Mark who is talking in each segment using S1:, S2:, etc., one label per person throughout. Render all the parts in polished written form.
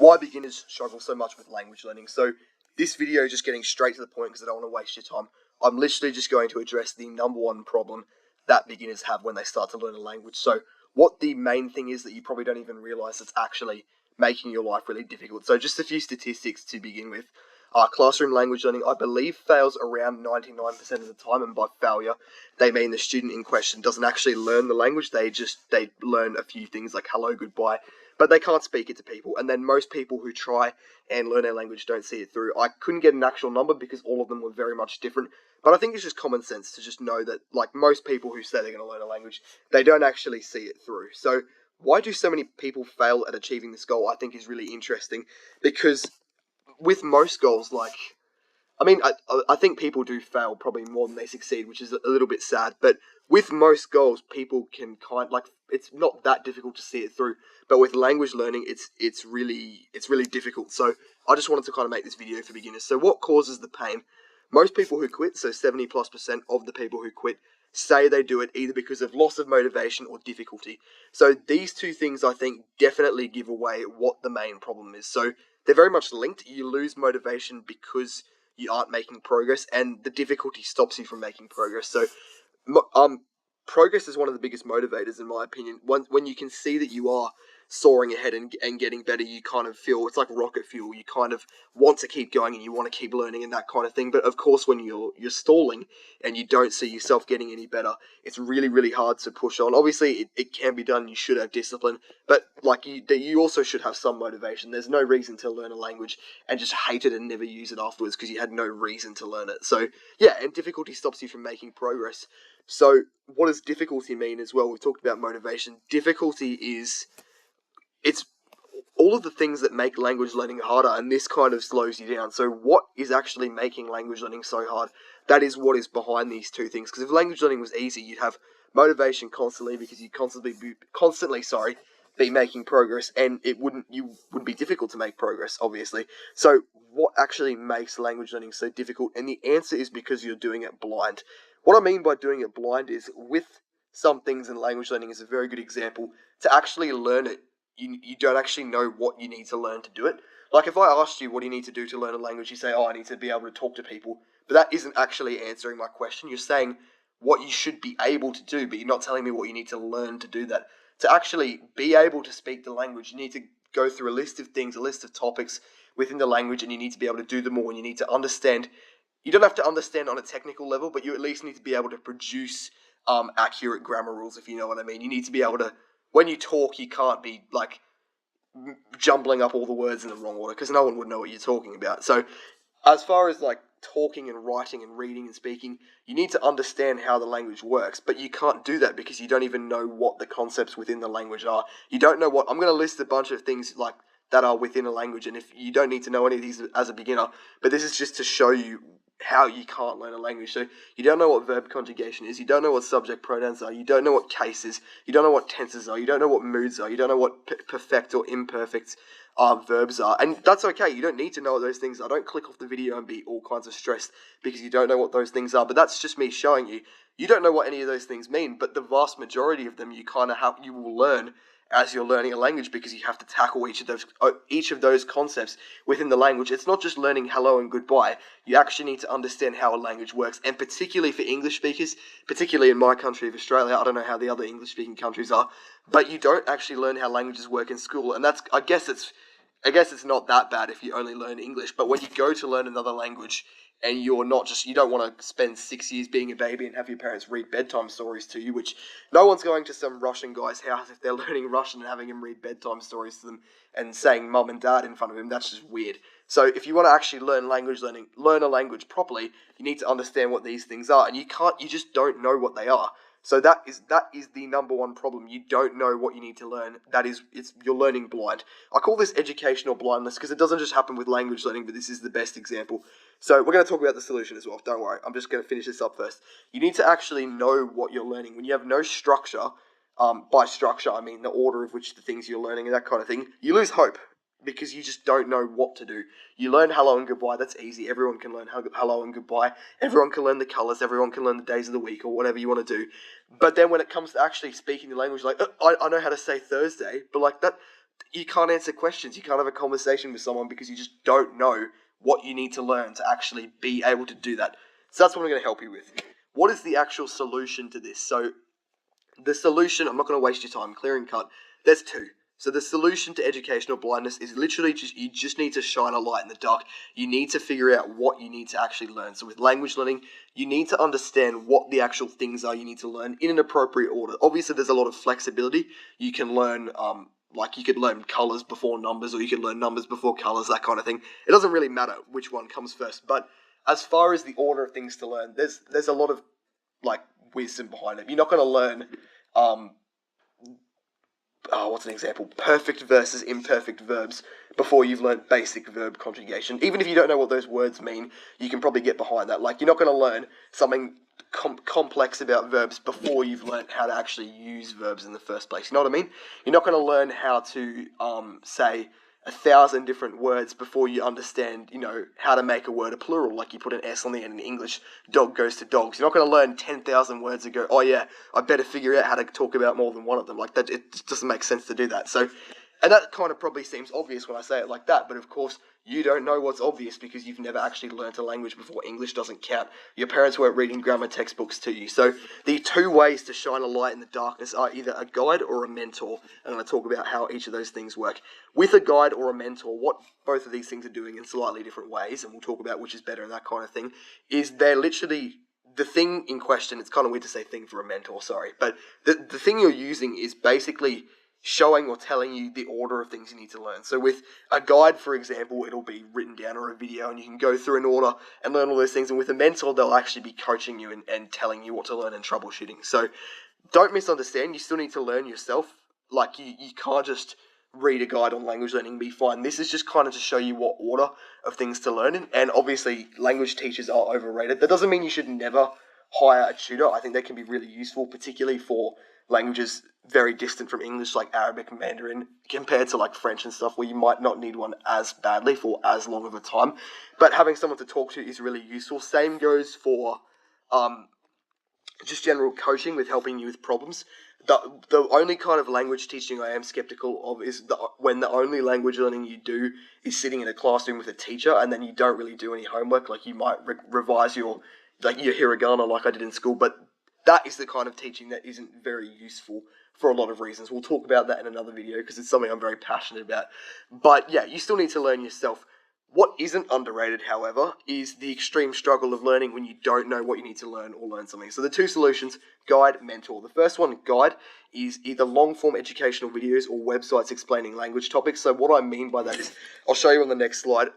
S1: why beginners struggle so much with language learning. So this video is just getting straight to the point because I don't want to waste your time. I'm literally just going to address the number one problem that beginners have when they start to learn a language. So what the main thing is that you probably don't even realize that's actually making your life really difficult. So just a few statistics to begin with. Classroom language learning, I believe, fails around 99% of the time, and by failure, they mean the student in question doesn't actually learn the language. They learn a few things like hello, goodbye, but they can't speak it to people. And then most people who try and learn a language don't see it through. I couldn't get an actual number because all of them were very much different, but I think it's just common sense to just know that, like most people who say they're going to learn a language, they don't actually see it through. So why do so many people fail at achieving this goal, I think is really interesting, because with most goals, I think people do fail probably more than they succeed, which is a little bit sad. But with most goals, people can it's not that difficult to see it through. But with language learning, it's really difficult. So I just wanted to kind of make this video for beginners. So what causes the pain? Most people who quit, so 70+% of the people who quit, say they do it either because of loss of motivation or difficulty. So these two things, I think, definitely give away what the main problem is. So they're very much linked. You lose motivation because you aren't making progress, and the difficulty stops you from making progress. So, progress is one of the biggest motivators, in my opinion. When you can see that you are soaring ahead and getting better, you kind of feel it's like rocket fuel. You kind of want to keep going and you want to keep learning and that kind of thing. But of course, when you're stalling and you don't see yourself getting any better, it's really hard to push on. Obviously, it can be done. You should have discipline, but you also should have some motivation. There's no reason to learn a language and just hate it and never use it afterwards because you had no reason to learn it. So yeah, and difficulty stops you from making progress. So what does difficulty mean as well? We've talked about motivation. Difficulty is it's all of the things that make language learning harder, and this kind of slows you down. So what is actually making language learning so hard? That is what is behind these two things. Because if language learning was easy, you'd have motivation constantly because you'd constantly be making progress, and you wouldn't be difficult to make progress, obviously. So what actually makes language learning so difficult? And the answer is because you're doing it blind. What I mean by doing it blind is with some things in language learning is a very good example. To actually learn it, you don't actually know what you need to learn to do it. Like if I asked you what do you need to do to learn a language, you say, oh, I need to be able to talk to people. But that isn't actually answering my question. You're saying what you should be able to do, but you're not telling me what you need to learn to do that. To actually be able to speak the language, you need to go through a list of things, a list of topics within the language, and you need to be able to do them all, and you need to understand. You don't have to understand on a technical level, but you at least need to be able to produce accurate grammar rules, if you know what I mean. You need to be able to, when you talk, you can't be like jumbling up all the words in the wrong order because no one would know what you're talking about. So as far as like talking and writing and reading and speaking, you need to understand how the language works, but you can't do that because you don't even know what the concepts within the language are. You don't know what, I'm going to list a bunch of things like that are within a language, and if you don't need to know any of these as a beginner, but this is just to show you how you can't learn a language. So you don't know what verb conjugation is, you don't know what subject pronouns are, you don't know what cases, you don't know what tenses are, you don't know what moods are, you don't know what perfect or imperfect verbs are, and that's okay. You don't need to know what those things are. Don't click off the video and be all kinds of stressed because you don't know what those things are, but that's just me showing you. You don't know what any of those things mean, but the vast majority of them you will learn as you're learning a language because you have to tackle each of those concepts within the language. It's not just learning hello and goodbye. You actually need to understand how a language works, and particularly for English speakers, particularly in my country of Australia, I don't know how the other English-speaking countries are, but you don't actually learn how languages work in school, and I guess it's not that bad if you only learn English, but when you go to learn another language and you don't want to spend 6 years being a baby and have your parents read bedtime stories to you, which no one's going to some Russian guy's house if they're learning Russian and having him read bedtime stories to them and saying mum and dad in front of him. That's just weird. So if you want to actually learn a language properly, you need to understand what these things are, and you just don't know what they are. So that is the number one problem. You don't know what you need to learn. You're learning blind. I call this educational blindness because it doesn't just happen with language learning, but this is the best example. So we're going to talk about the solution as well. Don't worry. I'm just going to finish this up first. You need to actually know what you're learning. When you have no structure, by structure I mean the order of which the things you're learning and that kind of thing, you lose hope because you just don't know what to do. You learn hello and goodbye, that's easy. Everyone can learn hello and goodbye. Everyone can learn the colours, everyone can learn the days of the week or whatever you want to do. But then when it comes to actually speaking the language, like, I know how to say Thursday, but like that, you can't answer questions. You can't have a conversation with someone because you just don't know what you need to learn to actually be able to do that. So that's what I'm going to help you with. What is the actual solution to this? So the solution, I'm not going to waste your time, clear and cut. There's two. So the solution to educational blindness is literally you just need to shine a light in the dark. You need to figure out what you need to actually learn. So with language learning, you need to understand what the actual things are you need to learn in an appropriate order. Obviously, there's a lot of flexibility. You can learn, like you could learn colours before numbers, or you could learn numbers before colours, that kind of thing. It doesn't really matter which one comes first. But as far as the order of things to learn, there's a lot of like wisdom behind it. You're not going to learn what's an example? Perfect versus imperfect verbs before you've learned basic verb conjugation. Even if you don't know what those words mean, you can probably get behind that. Like, you're not going to learn something complex about verbs before you've learned how to actually use verbs in the first place. You know what I mean? You're not going to learn how to say 1,000 different words before you understand, how to make a word a plural. Like, you put an S on the end in English, dog goes to dogs. You're not going to learn 10,000 words and go, oh yeah, I better figure out how to talk about more than one of them. Like, that, it just doesn't make sense to do that. So, and that kind of probably seems obvious when I say it like that, but of course, you don't know what's obvious because you've never actually learnt a language before. English doesn't count. Your parents weren't reading grammar textbooks to you. So the two ways to shine a light in the darkness are either a guide or a mentor. I'm going to talk about how each of those things work. With a guide or a mentor, what both of these things are doing in slightly different ways, and we'll talk about which is better and that kind of thing, is they're literally the thing in question. It's kind of weird to say thing for a mentor, sorry. But the thing you're using is basically showing or telling you the order of things you need to learn. So with a guide, for example, it'll be written down or a video, and you can go through an order and learn all those things. And with a mentor, they'll actually be coaching you and telling you what to learn and troubleshooting. So don't misunderstand. You still need to learn yourself. Like, you can't just read a guide on language learning and be fine. This is just kind of to show you what order of things to learn in. And obviously, language teachers are overrated. That doesn't mean you should never hire a tutor. I think they can be really useful, particularly for languages very distant from English, like Arabic and Mandarin, compared to like French and stuff, where you might not need one as badly for as long of a time. But having someone to talk to is really useful. Same goes for just general coaching with helping you with problems. The only kind of language teaching I am skeptical of is when the only language learning you do is sitting in a classroom with a teacher, and then you don't really do any homework. Like, you might revise your hiragana like I did in school, but that is the kind of teaching that isn't very useful for a lot of reasons. We'll talk about that in another video because it's something I'm very passionate about. But yeah, you still need to learn yourself. What isn't underrated, however, is the extreme struggle of learning when you don't know what you need to learn or learn something. So the two solutions, guide, mentor. The first one, guide, is either long-form educational videos or websites explaining language topics. So what I mean by that is, I'll show you on the next slide.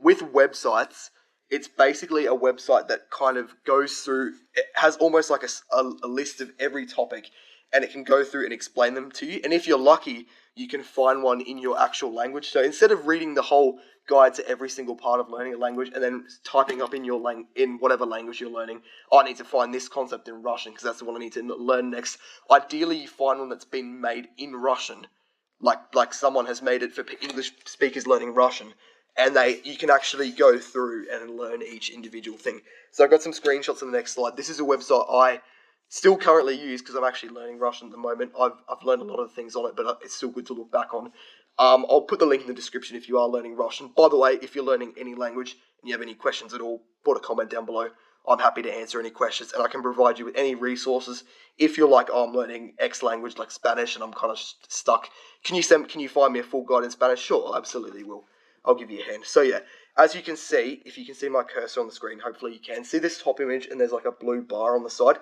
S1: With websites, it's basically a website that kind of goes through, it has almost like a list of every topic, and it can go through and explain them to you. And if you're lucky, you can find one in your actual language. So instead of reading the whole guide to every single part of learning a language and then typing up in in whatever language you're learning, I need to find this concept in Russian because that's the one I need to learn next. Ideally, you find one that's been made in Russian, like someone has made it for English speakers learning Russian. And you can actually go through and learn each individual thing. So I've got some screenshots on the next slide. This is a website I still currently use because I'm actually learning Russian at the moment. I've learned a lot of things on it, but it's still good to look back on. I'll put the link in the description if you are learning Russian. By the way, if you're learning any language and you have any questions at all, put a comment down below. I'm happy to answer any questions, and I can provide you with any resources. If you're like, oh, I'm learning X language like Spanish and I'm kind of stuck, can you find me a full guide in Spanish? Sure, I absolutely will. I'll give you a hand. So yeah, as you can see, if you can see my cursor on the screen, hopefully you can see this top image, and there's like a blue bar on the side.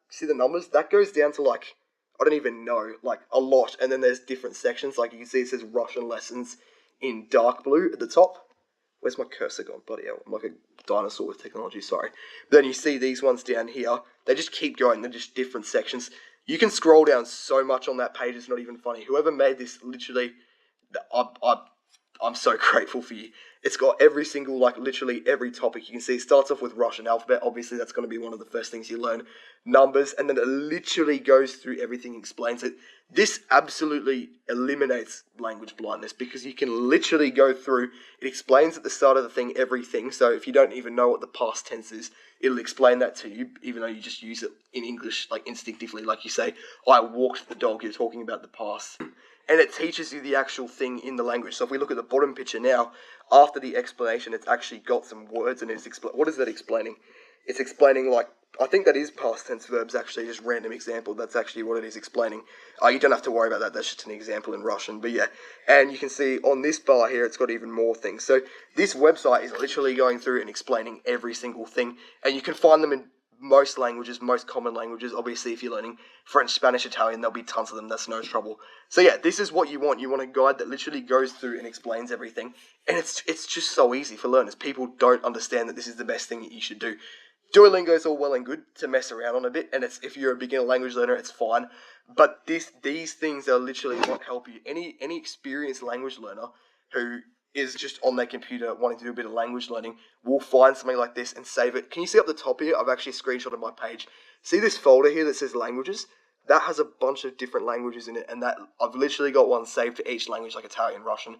S1: See the numbers? That goes down to like, I don't even know, like a lot. And then there's different sections. Like, you can see it says Russian lessons in dark blue at the top. Where's my cursor gone? Bloody hell, I'm like a dinosaur with technology, sorry. But then you see these ones down here. They just keep going. They're just different sections. You can scroll down so much on that page, it's not even funny. Whoever made this, literally, I'm so grateful for you. It's got every single, literally every topic. You can see it starts off with Russian alphabet. Obviously, that's going to be one of the first things you learn. Numbers, and then it literally goes through everything, explains it. This absolutely eliminates language blindness because you can literally go through. It explains at the start of the thing everything. So if you don't even know what the past tense is, it'll explain that to you, even though you just use it in English, like instinctively. Like you say, I walked the dog, you're talking about the past. and it teaches you the actual thing in the language. So if we look at the bottom picture now, after the explanation, it's actually got some words and it's what is that explaining? It's explaining, like, I think that is past tense verbs, actually, just random example. That's actually what it is explaining. You don't have to worry about that. That's just an example in Russian. But yeah, and you can see on this bar here, it's got even more things. So this website is literally going through and explaining every single thing. And you can find them in most languages, most common languages. Obviously, if you're learning French, Spanish, Italian, there'll be tons of them. That's no trouble. So yeah, this is what you want. You want a guide that literally goes through and explains everything. And it's just so easy for learners. People don't understand that this is the best thing that you should do. Duolingo is all well and good to mess around on a bit, and it's, if you're a beginner language learner, it's fine. But these things are literally what help you. Any experienced language learner who is just on their computer wanting to do a bit of language learning will find something like this and save it. Can you see up the top here? I've actually screenshotted my page. See this folder here that says languages? That has a bunch of different languages in it, and that I've literally got one saved for each language, like Italian, Russian,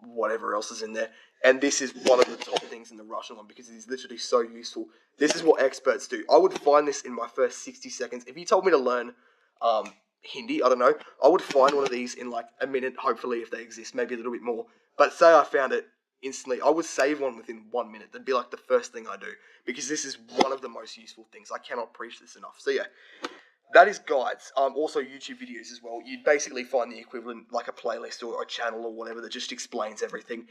S1: whatever else is in there. And this is one of the top things in the Russian one because it is literally so useful. This is what experts do. I would find this in my first 60 seconds. If you told me to learn Hindi, I don't know, I would find one of these in like a minute, hopefully, if they exist, maybe a little bit more. But say I found it instantly, I would save one within 1 minute. That'd be like the first thing I do because this is one of the most useful things. I cannot preach this enough. So yeah. That is guides, also YouTube videos as well. You'd basically find the equivalent, like a playlist or a channel or whatever that just explains everything.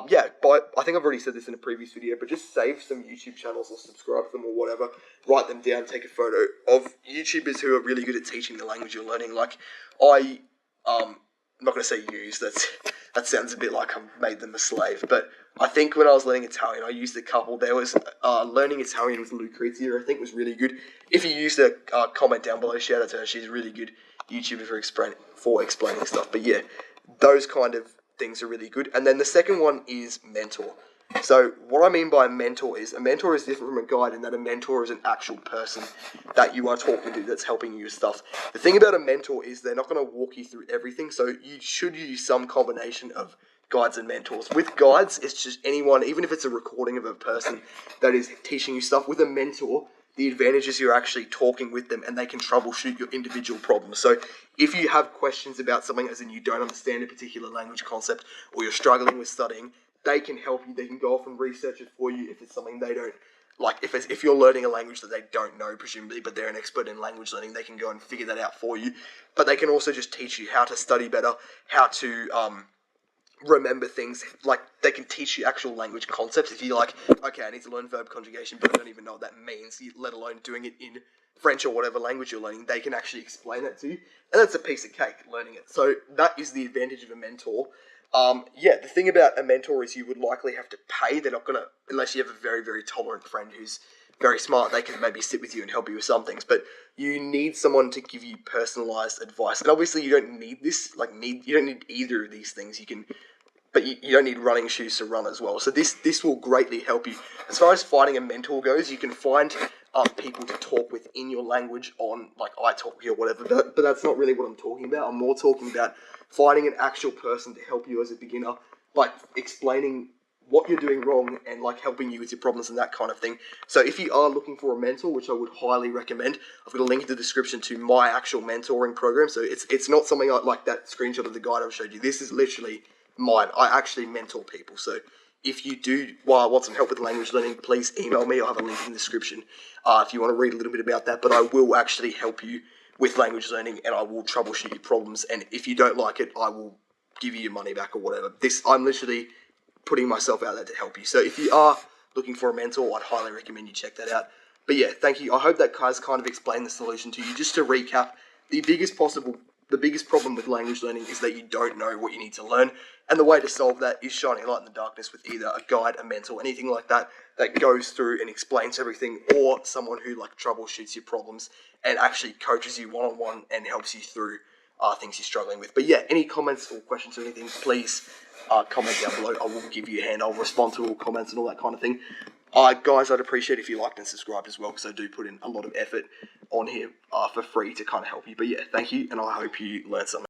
S1: Yeah, but I think I've already said this in a previous video, but just save some YouTube channels or subscribe to them or whatever. Write them down, take a photo of YouTubers who are really good at teaching the language you're learning. Like, I'm not going to say use, that sounds a bit like I made them a slave, but I think when I was learning Italian, I used a couple. There was learning Italian with Lucrezia, I think was really good. If you used a comment down below, shout out to her. She's a really good YouTuber for explaining stuff. But yeah, those kind of things are really good. And then the second one is mentor. So what I mean by mentor is, a mentor is different from a guide in that a mentor is an actual person that you are talking to that's helping you with stuff. The thing about a mentor is they're not going to walk you through everything, so you should use some combination of guides and mentors. With guides, it's just anyone, even if it's a recording of a person that is teaching you stuff. With a mentor, the advantage is you're actually talking with them and they can troubleshoot your individual problems. So if you have questions about something, as in you don't understand a particular language concept or you're struggling with studying, they can help you. They can go off and research it for you if it's something they don't, like if you're learning a language that they don't know, presumably, but they're an expert in language learning, they can go and figure that out for you. But they can also just teach you how to study better, how to remember things. Like, they can teach you actual language concepts. If you're like, okay, I need to learn verb conjugation, but I don't even know what that means, let alone doing it in French or whatever language you're learning, they can actually explain that to you. And that's a piece of cake, learning it. So that is the advantage of a mentor. Yeah, the thing about a mentor is you would likely have to pay. They're not going to, unless you have a very, very tolerant friend who's very smart, they can maybe sit with you and help you with some things. But you need someone to give you personalized advice. And obviously you don't need this, you don't need either of these things. But you don't need running shoes to run as well. So this will greatly help you. As far as finding a mentor goes, you can find people to talk with in your language on, like, iTalki or whatever. But that's not really what I'm talking about. I'm more talking about finding an actual person to help you as a beginner, like explaining what you're doing wrong and like helping you with your problems and that kind of thing. So if you are looking for a mentor, which I would highly recommend, I've got a link in the description to my actual mentoring program. So it's not something like that screenshot of the guide I've showed you. This is literally mine. I actually mentor people. So if you do want some help with language learning, please email me. I'll have a link in the description if you want to read a little bit about that. But I will actually help you with language learning, and I will troubleshoot your problems. And if you don't like it, I will give you your money back or whatever. I'm literally putting myself out there to help you. So if you are looking for a mentor, I'd highly recommend you check that out. But yeah, thank you. I hope that has kind of explained the solution to you. Just to recap, the biggest problem with language learning is that you don't know what you need to learn. And the way to solve that is shining a light in the darkness with either a guide, a mentor, anything like that goes through and explains everything, or someone who like troubleshoots your problems and actually coaches you one-on-one and helps you through things you're struggling with. But yeah, any comments or questions or anything, please comment down below. I will give you a hand. I'll respond to all comments and all that kind of thing. Guys, I'd appreciate if you liked and subscribed as well, because I do put in a lot of effort on here for free to kind of help you. But yeah, thank you, and I hope you learned something.